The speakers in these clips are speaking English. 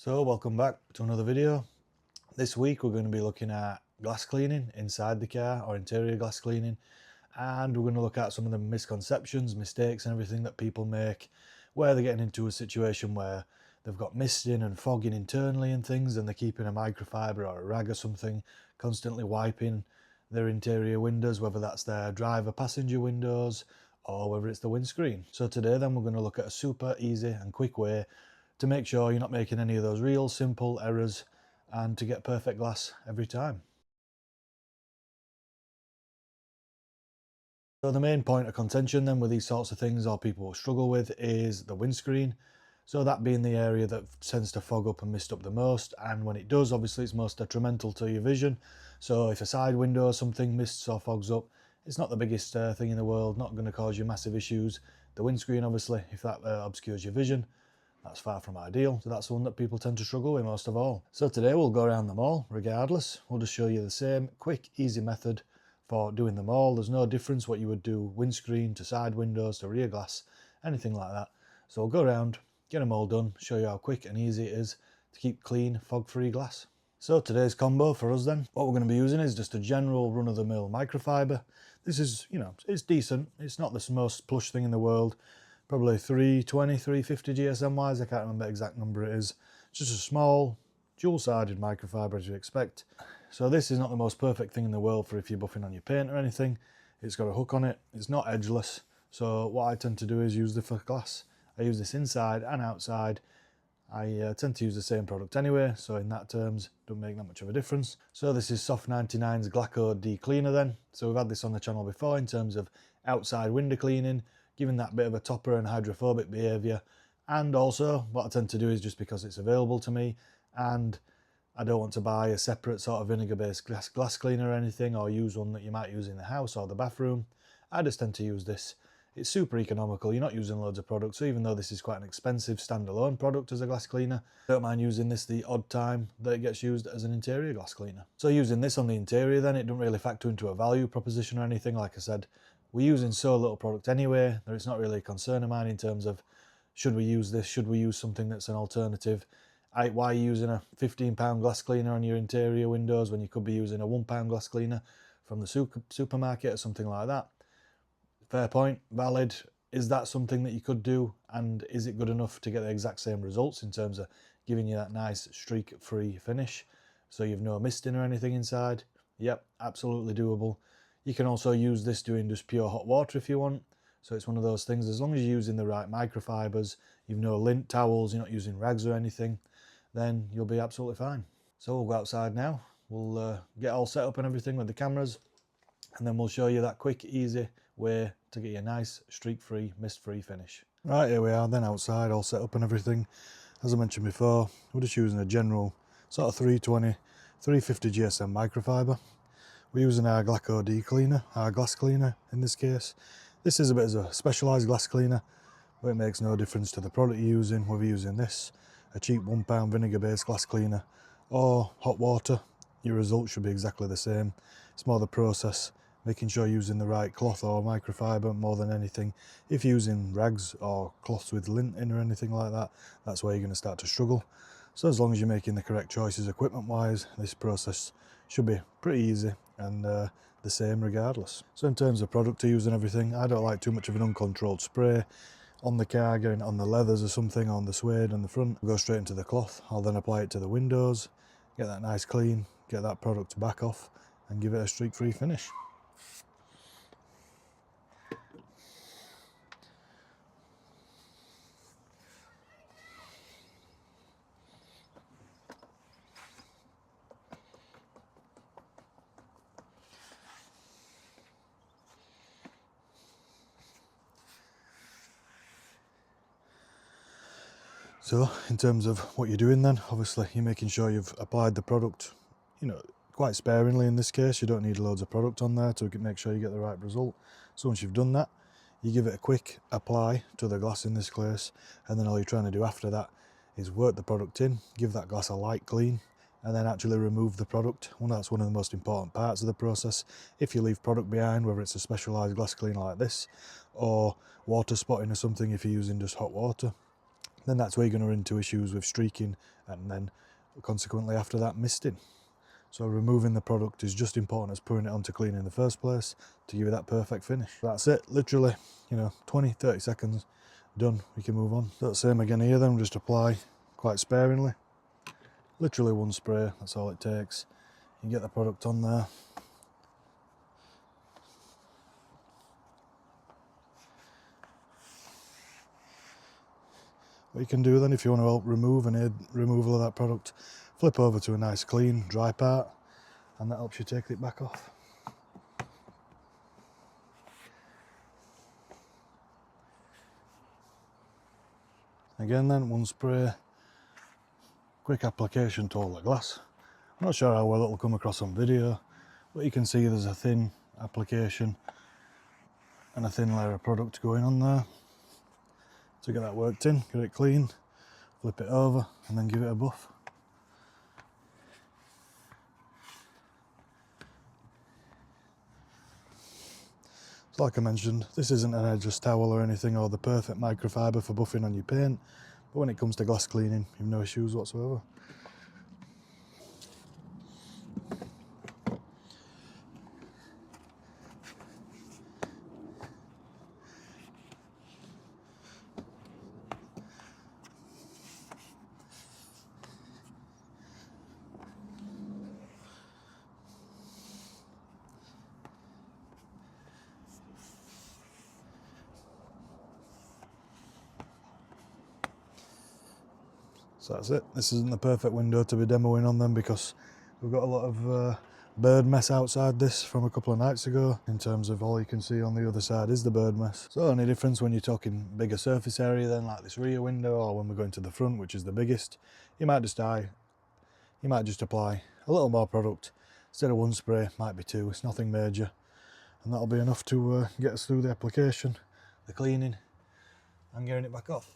So welcome back to another video. This week we're going to be looking at glass cleaning inside the car, or interior glass cleaning, and we're going to look at some of the misconceptions, mistakes and everything that people make where they're getting into a situation where they've got misting and fogging internally and things, and they're keeping a microfiber or a rag or something constantly wiping their interior windows, whether that's their driver passenger windows or whether it's the windscreen. So today then we're going to look at a super easy and quick way to make sure you're not making any of those real simple errors and to get perfect glass every time. So the main point of contention then with these sorts of things, or people will struggle with, is the windscreen. So that being the area that tends to fog up and mist up the most, and when it does, obviously it's most detrimental to your vision. So if a side window or something mists or fogs up, it's not the biggest thing in the world, not going to cause you massive issues. The windscreen, obviously, if that obscures your vision, that's far from ideal. So that's the one that people tend to struggle with most of all. So today we'll go around them all regardless. We'll just show you the same quick, easy method for doing them all. There's no difference what you would do windscreen to side windows to rear glass, anything like that. So we'll go around, get them all done, show you how quick and easy it is to keep clean, fog-free glass. So today's combo for us then, what we're going to be using is just a general run-of-the-mill microfiber. This is, it's decent. It's not the most plush thing in the world. Probably 320, 350 GSM wise, I can't remember the exact number it is. It's just a small, dual-sided microfiber as you expect. So this is not the most perfect thing in the world for if you're buffing on your paint or anything. It's got a hook on it, it's not edgeless. So what I tend to do is use this for glass. I use this inside and outside. I tend to use the same product anyway, so in that terms, don't make that much of a difference. So this is Soft 99's Glaco D Cleaner then. So we've had this on the channel before in terms of outside window cleaning, giving that bit of a topper and hydrophobic behaviour. And also what I tend to do is, just because it's available to me and I don't want to buy a separate sort of vinegar based glass cleaner or anything, or use one that you might use in the house or the bathroom, I just tend to use this. It's super economical, you're not using loads of products, so even though this is quite an expensive standalone product as a glass cleaner, I don't mind using this the odd time that it gets used as an interior glass cleaner. So using this on the interior then, it doesn't really factor into a value proposition or anything. Like I said, we're using so little product anyway that it's not really a concern of mine in terms of should we use this, should we use something that's an alternative. Why are you using a £15 glass cleaner on your interior windows when you could be using a £1 glass cleaner from the supermarket or something like that? Fair point, valid. Is that something that you could do, and is it good enough to get the exact same results in terms of giving you that nice streak-free finish so you've no misting or anything inside? Yep, absolutely doable. You can also use this doing just pure hot water if you want. So it's one of those things, as long as you're using the right microfibers, you've no lint towels, you're not using rags or anything, then you'll be absolutely fine. So we'll go outside now. We'll get all set up and everything with the cameras, and then we'll show you that quick, easy way to get your nice streak-free, mist-free finish. Right, here we are then outside, all set up and everything. As I mentioned before, we're just using a general sort of 320, 350 GSM microfiber. We're using our Glaco D cleaner, our glass cleaner in this case. This is a bit of a specialised glass cleaner, but it makes no difference to the product you're using, whether you're using this, a cheap £1 vinegar-based glass cleaner, or hot water. Your result should be exactly the same. It's more the process, making sure you're using the right cloth or microfiber more than anything. If you're using rags or cloths with lint in or anything like that, that's where you're going to start to struggle. So as long as you're making the correct choices equipment-wise, this process should be pretty easy and the same regardless. So in terms of product to use and everything, I don't like too much of an uncontrolled spray on the car, getting it on the leathers or something, on the suede on the front. I'll go straight into the cloth. I'll then apply it to the windows, get that nice clean, get that product back off and give it a streak-free finish. So in terms of what you're doing then, obviously you're making sure you've applied the product, quite sparingly in this case. You don't need loads of product on there to make sure you get the right result. So once you've done that, you give it a quick apply to the glass in this case, and then all you're trying to do after that is work the product in, give that glass a light clean, and then actually remove the product. Well, that's one of the most important parts of the process. If you leave product behind, whether it's a specialised glass cleaner like this, or water spotting or something if you're using just hot water, then that's where you're going to run into issues with streaking and then consequently after that misting. So removing the product is just important as putting it on to clean in the first place to give you that perfect finish. That's it, literally, 20-30 seconds, done, we can move on. So same again here then, just apply quite sparingly. Literally one spray, that's all it takes. You get the product on there. What you can do then, if you want to help remove and aid removal of that product, flip over to a nice clean dry part and that helps you take it back off. Again then, one spray, quick application to all the glass. I'm not sure how well it'll come across on video, but you can see there's a thin application and a thin layer of product going on there. To get that worked in, get it clean, flip it over and then give it a buff. So like I mentioned, this isn't an edgeless towel or anything or the perfect microfiber for buffing on your paint, but when it comes to glass cleaning, you've no issues whatsoever. So that's it. This isn't the perfect window to be demoing on them because we've got a lot of bird mess outside this from a couple of nights ago, in terms of all you can see on the other side is the bird mess. So only difference when you're talking bigger surface area then, like this rear window, or when we're going to the front, which is the biggest, you might just apply a little more product. Instead of one spray, might be two, it's nothing major. And that'll be enough to get us through the application, the cleaning, and getting it back off.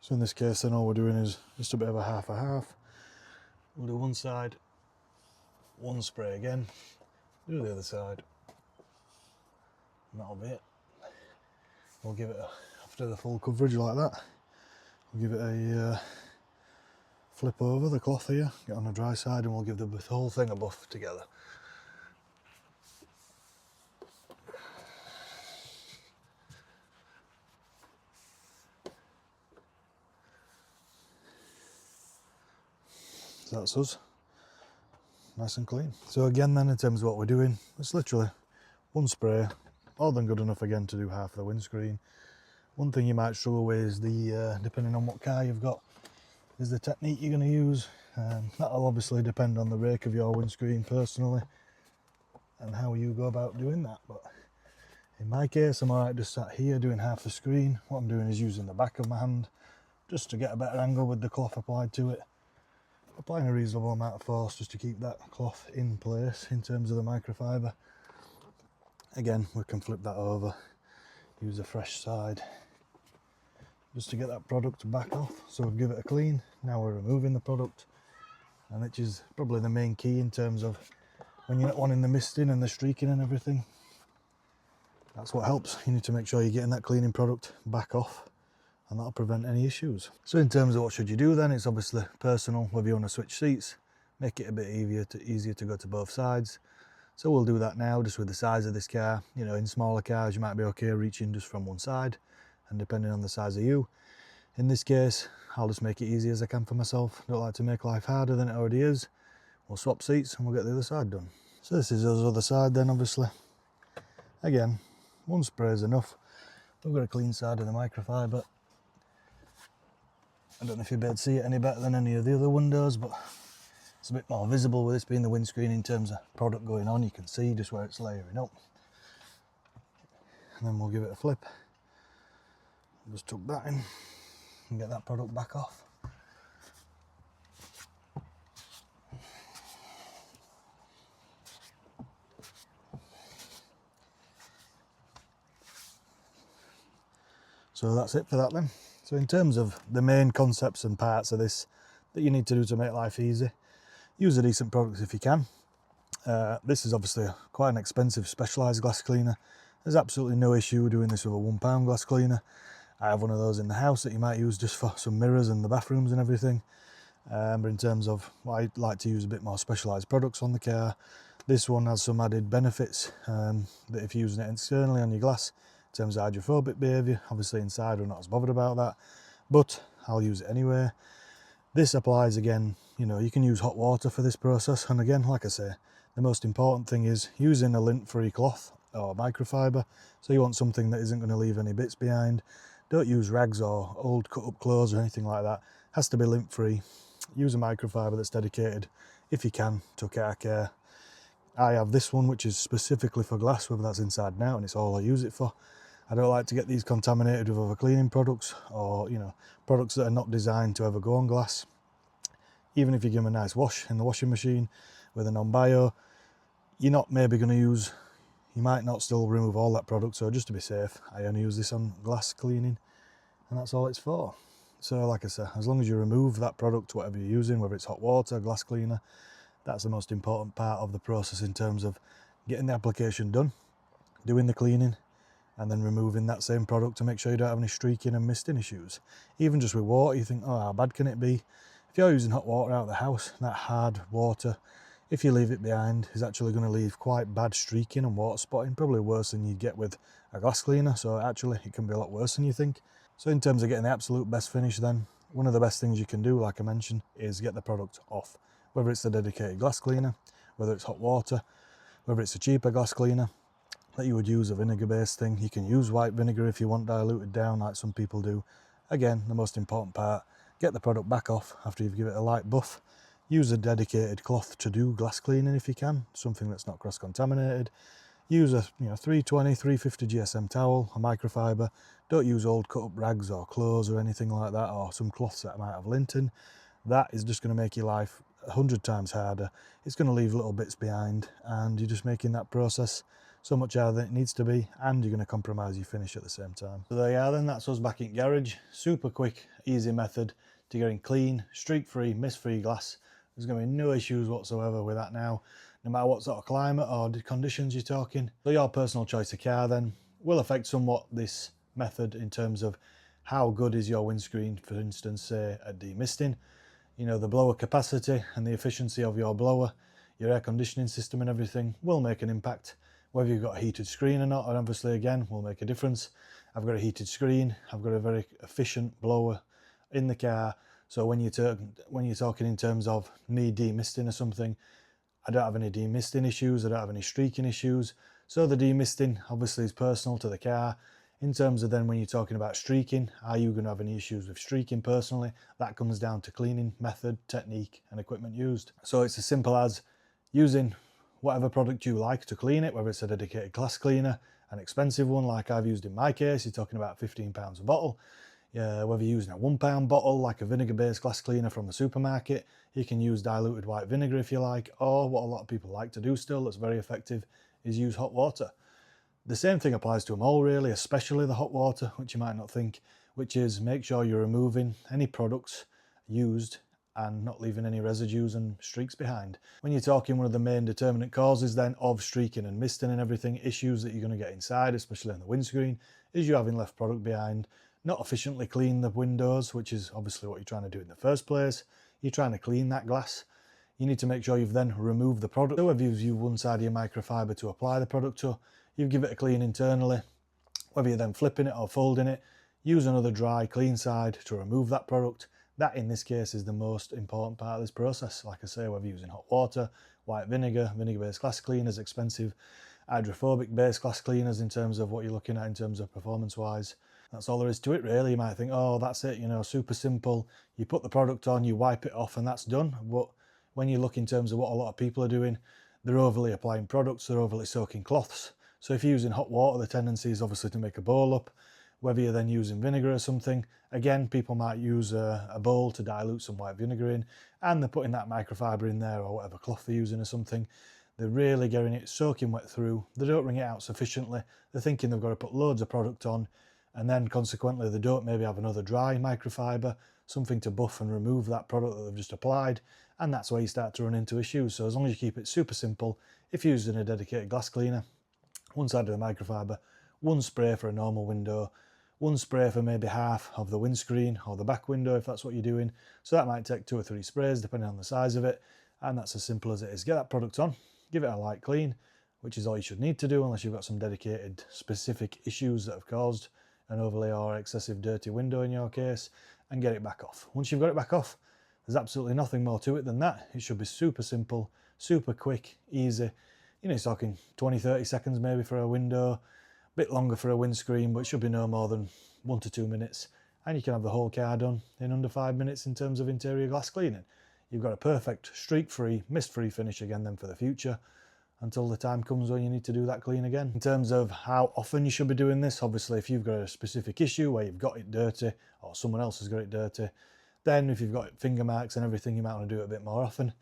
So in this case then all we're doing is just a bit of a half. We'll do one side, one spray again, do the other side, and that'll be it. We'll give it, after the full coverage like that, we'll give it a flip over the cloth here, get on the dry side, and we'll give the whole thing a buff together. So that's us, nice and clean. So again then, in terms of what we're doing, it's literally one spray, more than good enough again to do half of the windscreen. One thing you might struggle with is the, depending on what car you've got, is the technique you're going to use. That'll obviously depend on the rake of your windscreen personally and how you go about doing that. But in my case, I'm alright just sat here doing half the screen. What I'm doing is using the back of my hand just to get a better angle with the cloth applied to it. Applying a reasonable amount of force just to keep that cloth in place in terms of the microfiber. Again, we can flip that over, use a fresh side just to get that product back off. So we'll give it a clean. Now we're removing the product, and which is probably the main key in terms of when you're not wanting the misting and the streaking and everything. That's what helps. You need to make sure you're getting that cleaning product back off, and that'll prevent any issues. So in terms of what should you do then, it's obviously personal, whether you want to switch seats, make it a bit easier to go to both sides. So we'll do that now just with the size of this car. In smaller cars you might be okay reaching just from one side, and depending on the size of you. In this case, I'll just make it easy as I can for myself. Don't like to make life harder than it already is. We'll swap seats and we'll get the other side done. So this is the other side then, obviously. Again, one spray is enough. We've got a clean side of the microfiber. I don't know if you'll be able to see it any better than any of the other windows, but it's a bit more visible with this being the windscreen in terms of product going on. You can see just where it's layering up. And then we'll give it a flip. Just tuck that in and get that product back off. So that's it for that then. So in terms of the main concepts and parts of this that you need to do to make life easy, use a decent product if you can. This is obviously quite an expensive specialised glass cleaner. There's absolutely no issue doing this with a £1 glass cleaner. I have one of those in the house that you might use just for some mirrors and the bathrooms and everything. But in terms of what I like to use a bit more specialised products on the car, this one has some added benefits that if you're using it externally on your glass, in terms of hydrophobic behaviour, obviously inside we're not as bothered about that, but I'll use it anyway. This applies again, you know, you can use hot water for this process, and again, like I say, the most important thing is using a lint-free cloth or microfiber. So you want something that isn't going to leave any bits behind. Don't use rags or old cut-up clothes or anything like that. It has to be lint-free. Use a microfiber that's dedicated, if you can, to car care. I have this one which is specifically for glass, whether that's inside and out, and it's all I use it for. I don't like to get these contaminated with other cleaning products, or, you know, products that are not designed to ever go on glass. Even if you give them a nice wash in the washing machine with a non-bio, you're not maybe going to use, you might not still remove all that product. So just to be safe, I only use this on glass cleaning, and that's all it's for. So like I said, as long as you remove that product, whatever you're using, whether it's hot water, glass cleaner, that's the most important part of the process in terms of getting the application done, doing the cleaning, and then removing that same product to make sure you don't have any streaking and misting issues. Even just with water, you think, oh, how bad can it be? If you're using hot water out of the house, that hard water, if you leave it behind, is actually going to leave quite bad streaking and water spotting, probably worse than you'd get with a glass cleaner. So actually it can be a lot worse than you think. So in terms of getting the absolute best finish then, one of the best things you can do, like I mentioned, is get the product off. Whether it's a dedicated glass cleaner, whether it's hot water, whether it's a cheaper glass cleaner that you would use, a vinegar based thing. You can use white vinegar if you want diluted down like some people do. Again, the most important part, get the product back off after you've given it a light buff. Use a dedicated cloth to do glass cleaning if you can, something that's not cross-contaminated. Use a 320, 350 GSM towel, a microfiber. Don't use old cut-up rags or clothes or anything like that, or some cloths that might have lint in. That is just going to make your life 100 times harder. It's going to leave little bits behind, and you're just making that process so much harder than it needs to be, and you're going to compromise your finish at the same time. So there you are then, that's us back in garage. Super quick, easy method to getting clean, streak-free, mist-free glass. There's going to be no issues whatsoever with that now, no matter what sort of climate or conditions you're talking. So your personal choice of car then will affect somewhat this method in terms of how good is your windscreen, for instance, say at demisting. You know, the blower capacity and the efficiency of your blower, your air conditioning system and everything will make an impact. Whether you've got a heated screen or not, and obviously again, will make a difference. I've got a heated screen, I've got a very efficient blower in the car. So when you're talking in terms of me demisting or something, I don't have any demisting issues, I don't have any streaking issues. So the demisting obviously is personal to the car. In terms of then when you're talking about streaking, are you going to have any issues with streaking personally? That comes down to cleaning method, technique and equipment used. So it's as simple as using whatever product you like to clean it, whether it's a dedicated glass cleaner, an expensive one like I've used in my case, you're talking about £15 a bottle. Whether you're using a £1 bottle like a vinegar-based glass cleaner from the supermarket, you can use diluted white vinegar if you like, or what a lot of people like to do still that's very effective is use hot water. The same thing applies to them all really, especially the hot water, which you might not think, which is make sure you're removing any products used and not leaving any residues and streaks behind. When you're talking one of the main determinant causes then of streaking and misting and everything, issues that you're going to get inside, especially on the windscreen, is you having left product behind, not efficiently clean the windows, which is obviously what you're trying to do in the first place. You're trying to clean that glass. You need to make sure you've then removed the product. So whether you've used one side of your microfiber to apply the product to, you give it a clean internally, whether you're then flipping it or folding it, use another dry, clean side to remove that product. That in this case is the most important part of this process. Like I say, whether you're using hot water, white vinegar, vinegar-based glass cleaners, expensive hydrophobic-based glass cleaners in terms of what you're looking at in terms of performance-wise. That's all there is to it really. You might think, oh, that's it, you know, super simple. You put the product on, you wipe it off and that's done. But when you look in terms of what a lot of people are doing, they're overly applying products, they're overly soaking cloths. So if you're using hot water, the tendency is obviously to make a bowl up. Whether you're then using vinegar or something, again, people might use a bowl to dilute some white vinegar in, and they're putting that microfiber in there or whatever cloth they're using or something. They're really getting it soaking wet through. They don't wring it out sufficiently. They're thinking they've got to put loads of product on, and then consequently they don't maybe have another dry microfiber, something to buff and remove that product that they've just applied, and that's where you start to run into issues. So as long as you keep it super simple, if you're using a dedicated glass cleaner, one side of the microfiber, one spray for a normal window, one spray for maybe half of the windscreen or the back window if that's what you're doing. So that might take 2 or 3 sprays depending on the size of it, and that's as simple as it is. Get that product on, give it a light clean, which is all you should need to do unless you've got some dedicated specific issues that have caused an overly or excessive dirty window in your case, and get it back off. Once you've got it back off, there's absolutely nothing more to it than that. It should be super simple, super quick, easy. You know, it's talking 20-30 seconds maybe for a window, a bit longer for a windscreen, but it should be no more than 1 to 2 minutes, and you can have the whole car done in under 5 minutes in terms of interior glass cleaning. You've got a perfect streak-free, mist-free finish again then for the future, until the time comes when you need to do that clean again. In terms of how often you should be doing this, obviously if you've got a specific issue where you've got it dirty or someone else has got it dirty, then if you've got finger marks and everything, you might want to do it a bit more often.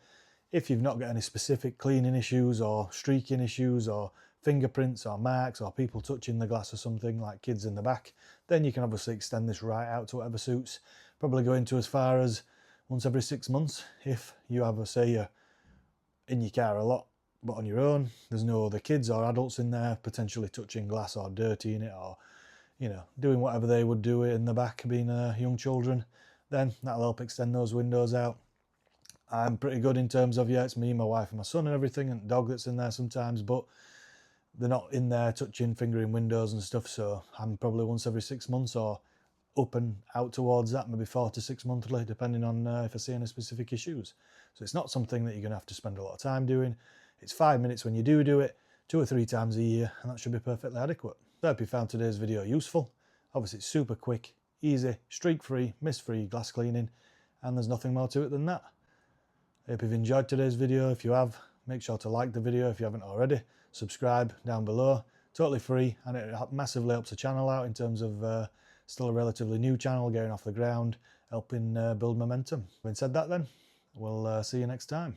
If you've not got any specific cleaning issues or streaking issues or fingerprints or marks or people touching the glass or something like kids in the back, then you can obviously extend this right out to whatever suits. Probably going to as far as once every 6 months if you have, say, you're in your car a lot but on your own, there's no other kids or adults in there potentially touching glass or dirtying it or, you know, doing whatever they would do in the back being young children, then that'll help extend those windows out. I'm pretty good in terms of, yeah, it's me, my wife and my son and everything, and the dog that's in there sometimes, but they're not in there touching, fingering windows and stuff, so I'm probably once every 6 months or up and out towards that, maybe 4 to 6 monthly, depending on if I see any specific issues. So it's not something that you're going to have to spend a lot of time doing. It's 5 minutes when you do it, 2 or 3 times a year, and that should be perfectly adequate. So I hope you found today's video useful. Obviously it's super quick, easy, streak-free, mist-free glass cleaning, and there's nothing more to it than that. I hope you've enjoyed today's video. If you have, make sure to like the video if you haven't already. Subscribe down below, totally free, and it massively helps the channel out in terms of still a relatively new channel getting off the ground, helping build momentum. Having said that then, we'll see you next time.